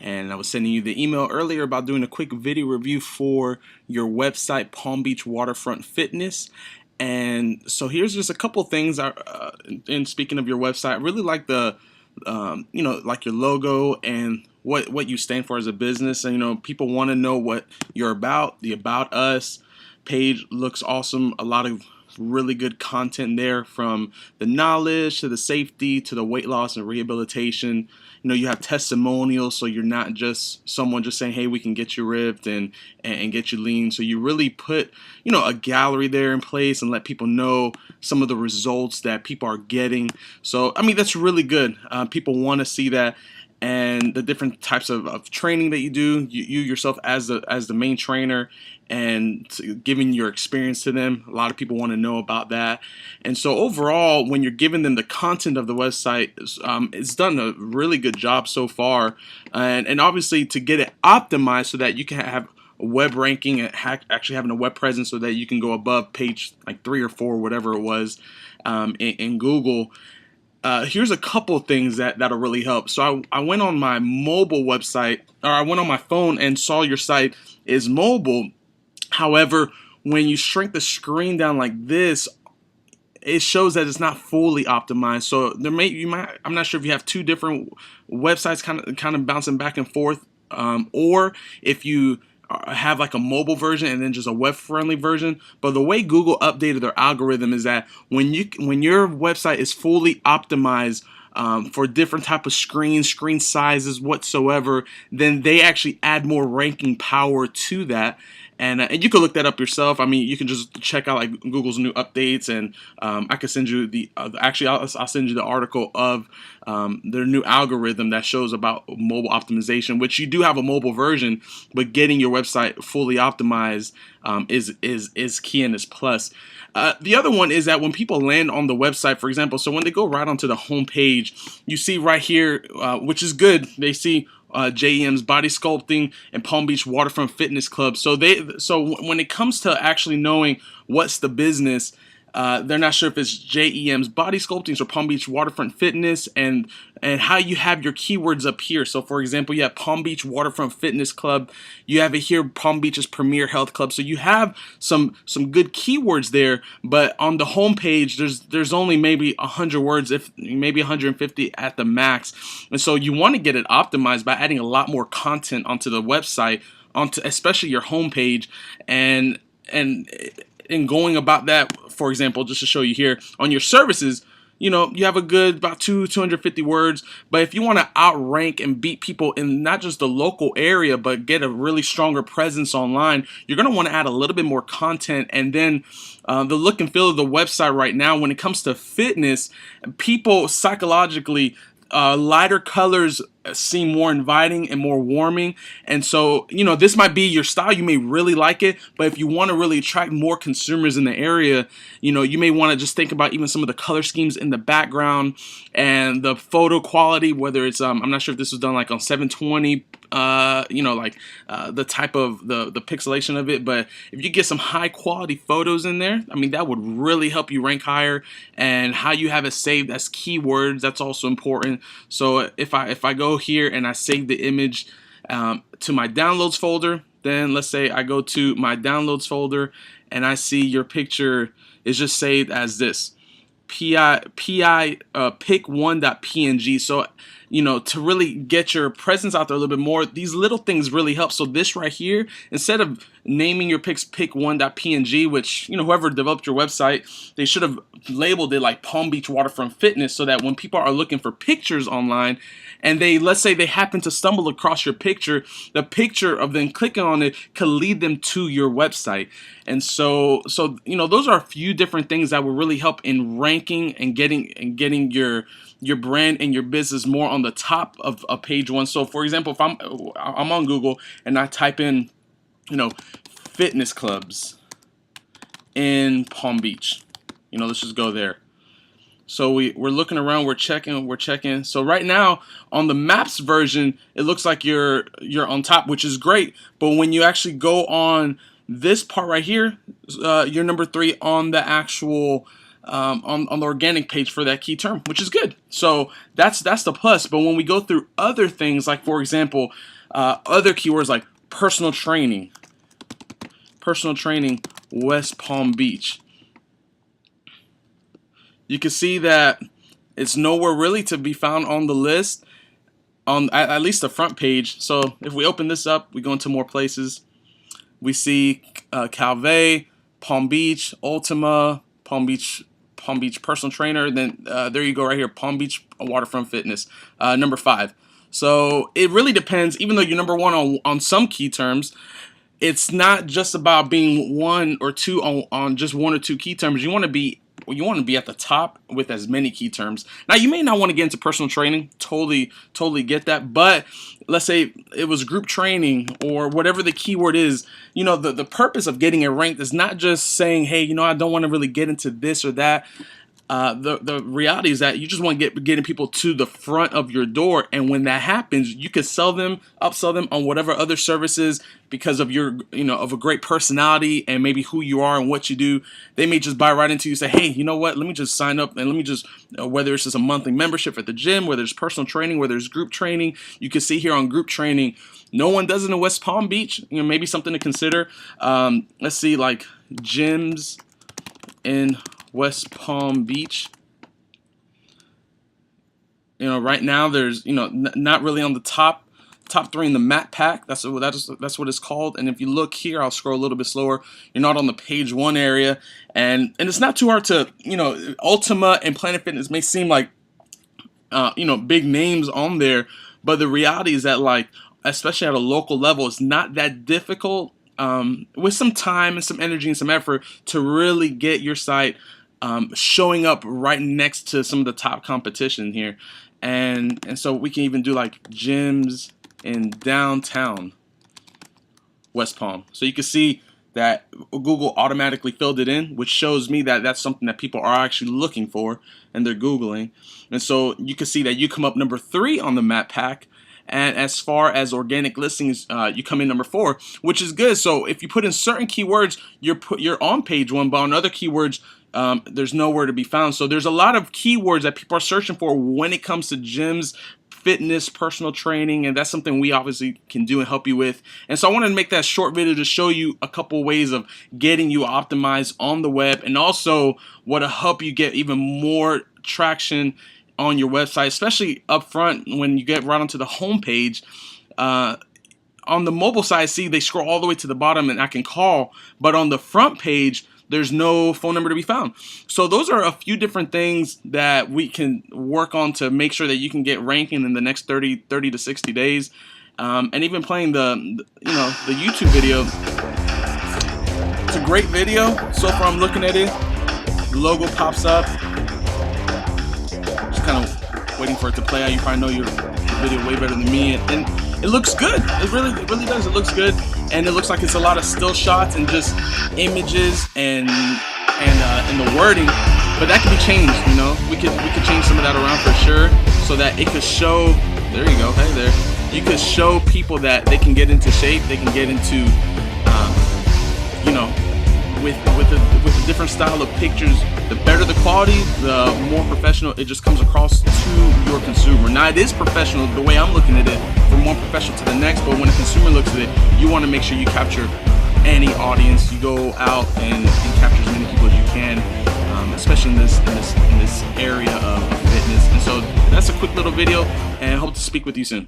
and I was sending you the email earlier about doing a quick video review for your website, Beach Waterfront Fitness. And so here's just a couple things. And speaking of your website, I really like the, like your logo and what you stand for as a business. And people want to know what you're about. The About Us page looks awesome. A lot of really good content there, from the knowledge to the safety to the weight loss and rehabilitation. You have testimonials, so you're not just someone just saying, hey, we can get you ripped and get you lean. So you really put a gallery there in place and let people know some of the results that people are getting. So I mean, that's really good. People want to see that, and the different types of training that you do, you yourself as the main trainer, and giving your experience to them. A lot of people want to know about that. And so overall, when you're giving them the content of the website, it's done a really good job so far. And obviously to get it optimized so that you can have web ranking and actually having a web presence so that you can go above page like 3 or 4, whatever it was, in Google. Here's a couple things that'll really help. So I went on my mobile website, or I went on my phone and saw your site is mobile. However, when you shrink the screen down like this, it shows that it's not fully optimized. So I'm not sure if you have two different websites kind of bouncing back and forth, or if you have like a mobile version and then just a web-friendly version. But the way Google updated their algorithm is that when your website is fully optimized for different type of screen sizes whatsoever, then they actually add more ranking power to that. And you can look that up yourself. I mean, you can just check out like Google's new updates, and I can send you I'll send you the article of their new algorithm that shows about mobile optimization, which you do have a mobile version, but getting your website fully optimized is key and is plus. The other one is that when people land on the website, for example, so when they go right onto the home page, you see right here, which is good, they see JEM's Body Sculpting and Palm Beach Waterfront Fitness Club. So when it comes to actually knowing what's the business, they're not sure if it's JEM's Body Sculpting or Palm Beach Waterfront Fitness, and how you have your keywords up here. So for example, you have Palm Beach Waterfront Fitness Club. You have it here, Palm Beach's Premier Health Club. So you have some good keywords there, but on the home page, there's only maybe 100 words, if maybe 150 at the max. And so you want to get it optimized by adding a lot more content onto the website, onto especially your home page, and in going about that. For example, just to show you here on your services, you have a good about 250 words. But if you want to outrank and beat people in not just the local area, but get a really stronger presence online, you're going to want to add a little bit more content. And then the look and feel of the website right now, when it comes to fitness, people psychologically, lighter colors seem more inviting and more warming. And so, this might be your style. You may really like it, but if you want to really attract more consumers in the area, you may want to just think about even some of the color schemes in the background and the photo quality, whether it's, I'm not sure if this was done like on 720, the type of the pixelation of it. But if you get some high quality photos in there, I mean, that would really help you rank higher. And how you have it saved as keywords, that's also important. So if I go here and I save the image to my downloads folder, then let's say I go to my downloads folder and I see your picture is just saved as this pic1.png. So to really get your presence out there a little bit more, these little things really help. So this right here, instead of naming your pics pic1.png, which whoever developed your website, they should have labeled it like Palm Beach Waterfront Fitness, so that when people are looking for pictures online and let's say they happen to stumble across your picture, the picture of them clicking on it could lead them to your website. And so those are a few different things that will really help in ranking and getting your brand and your business more on the top of page 1. So for example, if I'm on Google and I type in fitness clubs in Palm Beach, let's just go there. So we're looking around, we're checking. So right now on the maps version, it looks like you're on top, which is great. But when you actually go on this part right here, you're number 3 on the actual on the organic page for that key term, which is good. So that's the plus. But when we go through other things, like for example, other keywords like personal training, West Palm Beach, you can see that it's nowhere really to be found on the list, on at least the front page. So if we open this up, we go into more places. We see Calvé, Palm Beach, Ultima, Palm Beach personal trainer. Then there you go right here, Palm Beach Waterfront Fitness, number 5. So it really depends. Even though you're number 1 on some key terms, it's not just about being 1 or 2 on just 1 or 2 key terms. You want to be at the top with as many key terms. Now, you may not want to get into personal training. Totally get that. But let's say it was group training or whatever the keyword is. You know, the purpose of getting it ranked is not just saying, hey, you know, I don't want to really get into this or that. The reality is that you just want to getting people to the front of your door, and when that happens, you can upsell them on whatever other services because of your, of a great personality and maybe who you are and what you do. They may just buy right into you, say, hey, you know what? Let me just sign up and let me just, whether it's just a monthly membership at the gym, whether it's personal training, whether it's group training. You can see here on group training, no one does it in West Palm Beach. Maybe something to consider. Let's see, like gyms in West Palm Beach. Right now there's, not really on the top 3 in the map pack. That's what it's called. And if you look here, I'll scroll a little bit slower. You're not on the page 1 area, and it's not too hard to, Ultima and Planet Fitness may seem like, big names on there, but the reality is that, like, especially at a local level, it's not that difficult. With some time and some energy and some effort to really get your site showing up right next to some of the top competition here. And so we can even do like gyms in downtown West Palm. So you can see that Google automatically filled it in, which shows me that that's something that people are actually looking for and they're Googling. And so you can see that you come up number 3 on the map pack. And as far as organic listings, you come in number 4, which is good. So if you put in certain keywords, you're on page 1, but on other keywords, there's nowhere to be found. So there's a lot of keywords that people are searching for when it comes to gyms, fitness, personal training, and that's something we obviously can do and help you with. And so I wanted to make that short video to show you a couple ways of getting you optimized on the web, and also what to help you get even more traction on your website, especially up front when you get right onto the home page. On the mobile side, see, they scroll all the way to the bottom and I can call, but on the front page, there's no phone number to be found. So those are a few different things that we can work on to make sure that you can get ranking in the next 30 to 60 days. And even playing the YouTube video. It's a great video. So far I'm looking at it. The logo pops up. Just kind of waiting for it to play out. You probably know your video way better than me. And it looks good. It really does. It looks good. And it looks like it's a lot of still shots and just images and the wording, but that can be changed. We could change some of that around for sure, so that it could show. There you go. Hey there. You could show people that they can get into shape. They can get into, with a different style of pictures. The better the quality, the more professional it just comes across to your consumer. Now, it is professional the way I'm looking at it, from one professional to the next, but when a consumer looks at it, you want to make sure you capture any audience. You go out and capture as many people as you can, especially in this area of fitness. And so that's a quick little video, and I hope to speak with you soon.